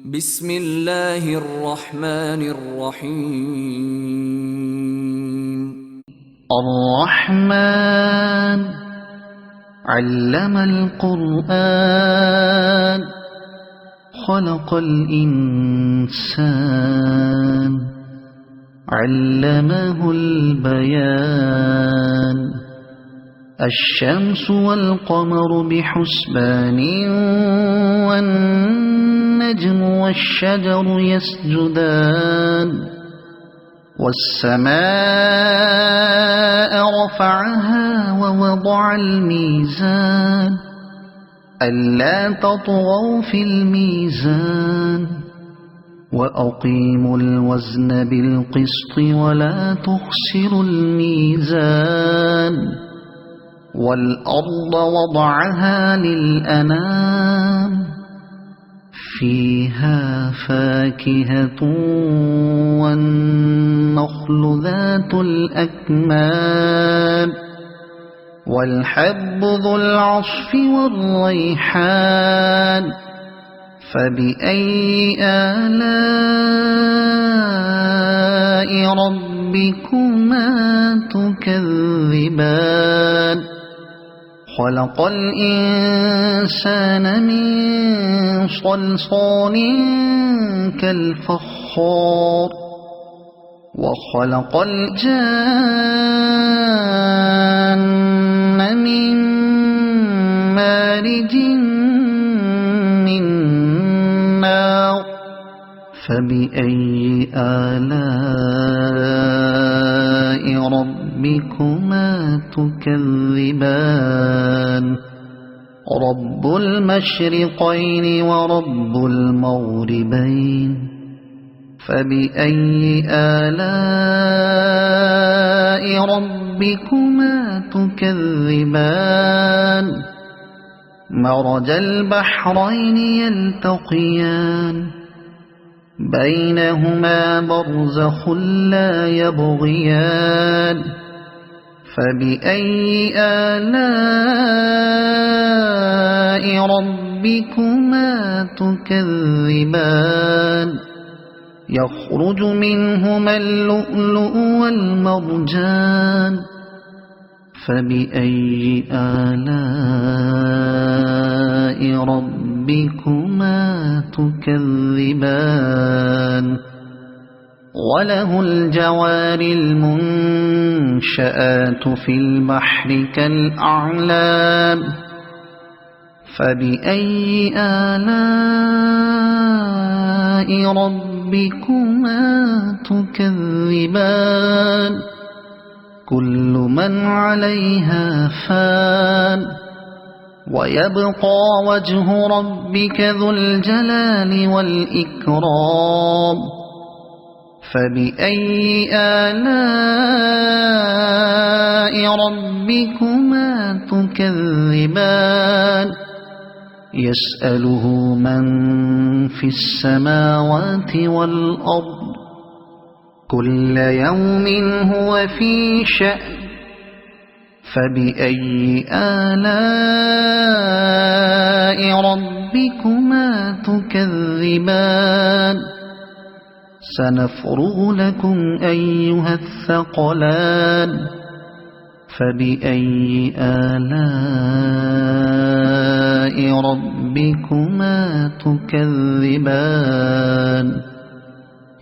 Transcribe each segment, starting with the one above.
بسم الله الرحمن الرحيم. الرحمن علم القرآن خلق الإنسان علمه البيان الشمس والقمر بحسبان والنجم والشجر يسجدان والسماء رفعها ووضع الميزان ألا تطغوا في الميزان وأقيموا الوزن بالقسط ولا تخسروا الميزان والأرض وضعها للأنام فيها فاكهة والنخل ذات الأكمام والحب ذو العصف والريحان فبأي آلاء ربكما تكذبان خلق الإنسان من صلصال كالفخار وخلق الجان من مارج من نار فبأي آلاء ربكما تكذبان رب المشرقين ورب المغربين فبأي آلاء ربكما تكذبان مرج البحرين يلتقيان بينهما برزخ لا يبغيان فبأي آلاء ربكما تكذبان يخرج منهما اللؤلؤ والمرجان فبأي آلاء ربكما تكذبان وله الجوار المنشآت في البحر كالأعلام فبأي آلاء ربكما تكذبان كل من عليها فان ويبقى وجه ربك ذو الجلال والإكرام فبأي آلاء ربكما تكذبان يسأله من في السماوات والأرض كل يوم هو في شأن فبأي آلاء ربكما تكذبان سنفرغ لكم أيها الثقلان فبأي آلاء ربكما تكذبان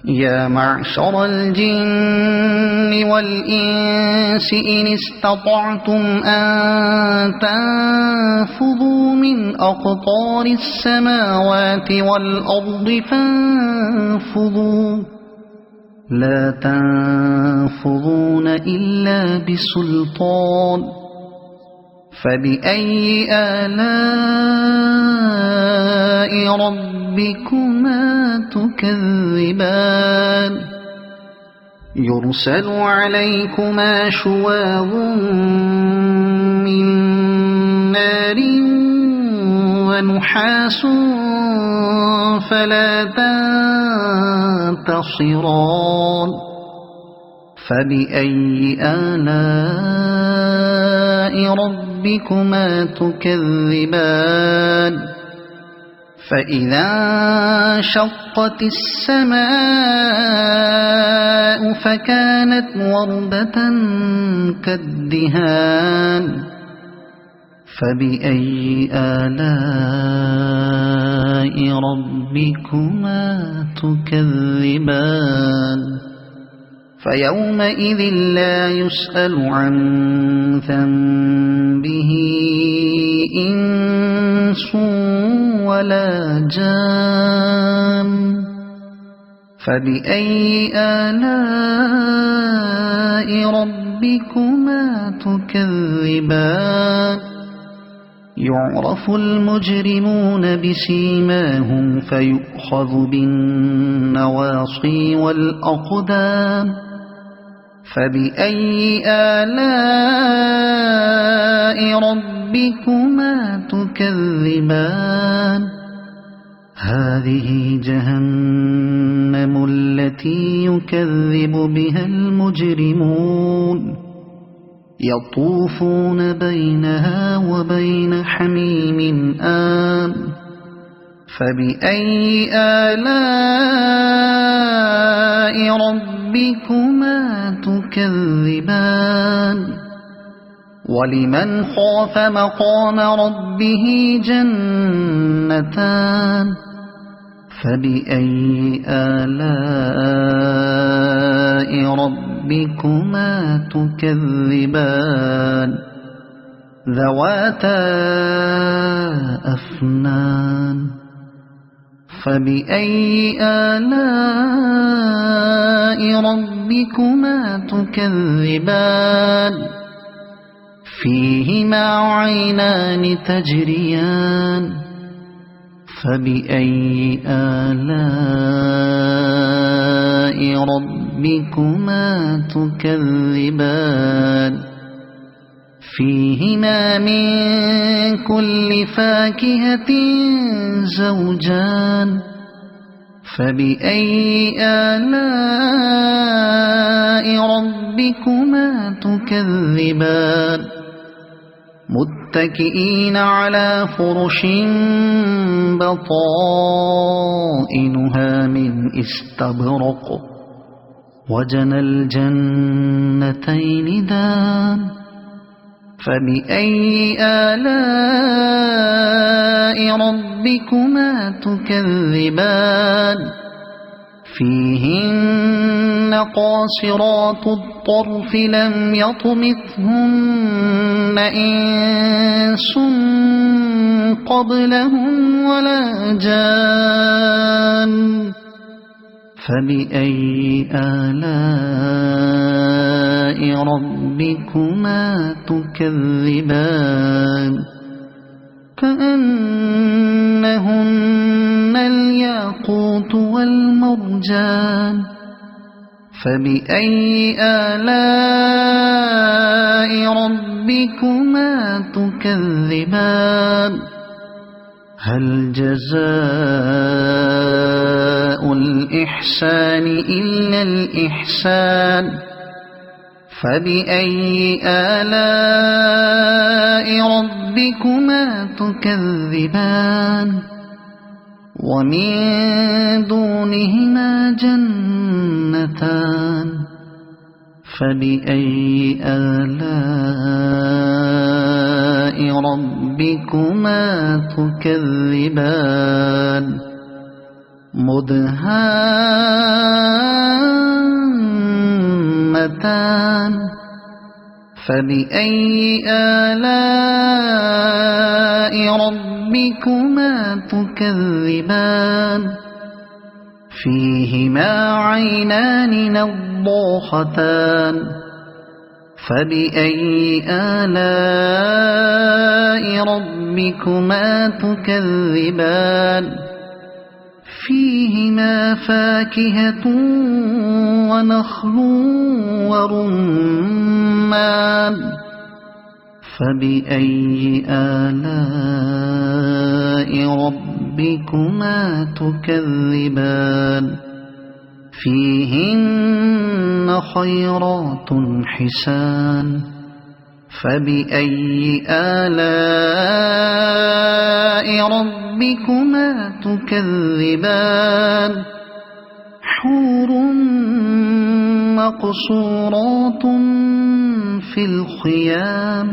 يا معشر الجن والإنس إن استطعتم أن تنفذوا من أقطار السماوات والأرض فانفذوا لا تنفذون إلا بسلطان فبأي آلاء ربكما تكذبان يرسل عليكما شواظ من نار ونحاس فلا تنتصران فبأي آلاء ربكما تكذبان فإذا انشقت السماء فكانت وردة كالدهان فبأي آلاء ربكما تكذبان فيومئذ لا يسأل عن ذنبه إنس ولا جان فبأي آلاء ربكما تكذبان يعرف المجرمون بسيماهم فيؤخذ بالنواصي والأقدام فبأي آلاء ربكما تكذبان هذه جهنم التي يكذب بها المجرمون يطوفون بينها وبين حميم آن فبأي آلاء ربكما تكذبان ولمن خاف مقام ربه جنتان فبأي آلاء ربكما تكذبان ذواتا أفنان فبأي آلاء ربكما تكذبان فيهما عينان تجريان فبأي آلاء ربكما تكذبان فيهما من كل فاكهة زوجان فبأي آلاء ربكما تكذبان متكئين على فرش بطائنها من استبرق وجنى الجنتين دان فبأي آلاء ربكما تكذبان فيهن قاصرات الطرف لم يطمثهن إنس قبلهم ولا جان فبأي آلاء ربكما تكذبان كأنهن الياقوت والمرجان فبأي آلاء ربكما تكذبان هل جزاء الإحسان إلا الإحسان فبأي آلاء ربكما تكذبان ومن دونهما جنتان فبأي آلاء ربكما تكذبان مدهامتان فبأي آلاء ربكما تكذبان فيهما عينان نضاختان فبأي آلاء ربكما تكذبان فيهما فاكهة ونخل ورمان فبأي آلاء ربكما تكذبان فيهن خيرات حسان فبأي آلاء ربكما تكذبان حور مقصورات في الخيام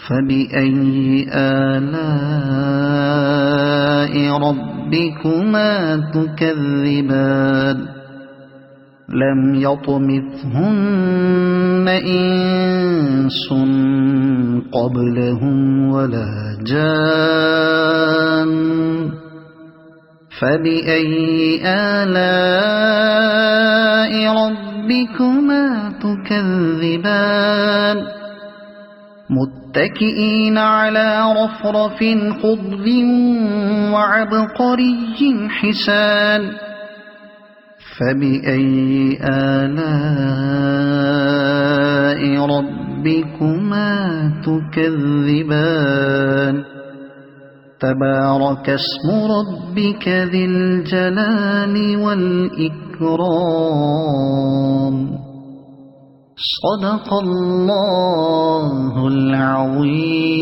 فبأي آلاء ربكما تكذبان لم يطمثهن إنس قبلهم ولا جان فبأي آلاء ربكما تكذبان متكئين على رفرف خضر وعبقري حسان فبأي آلاء ربكما تكذبان تبارك اسم ربك ذي الجلال والإكرام صدق الله العظيم.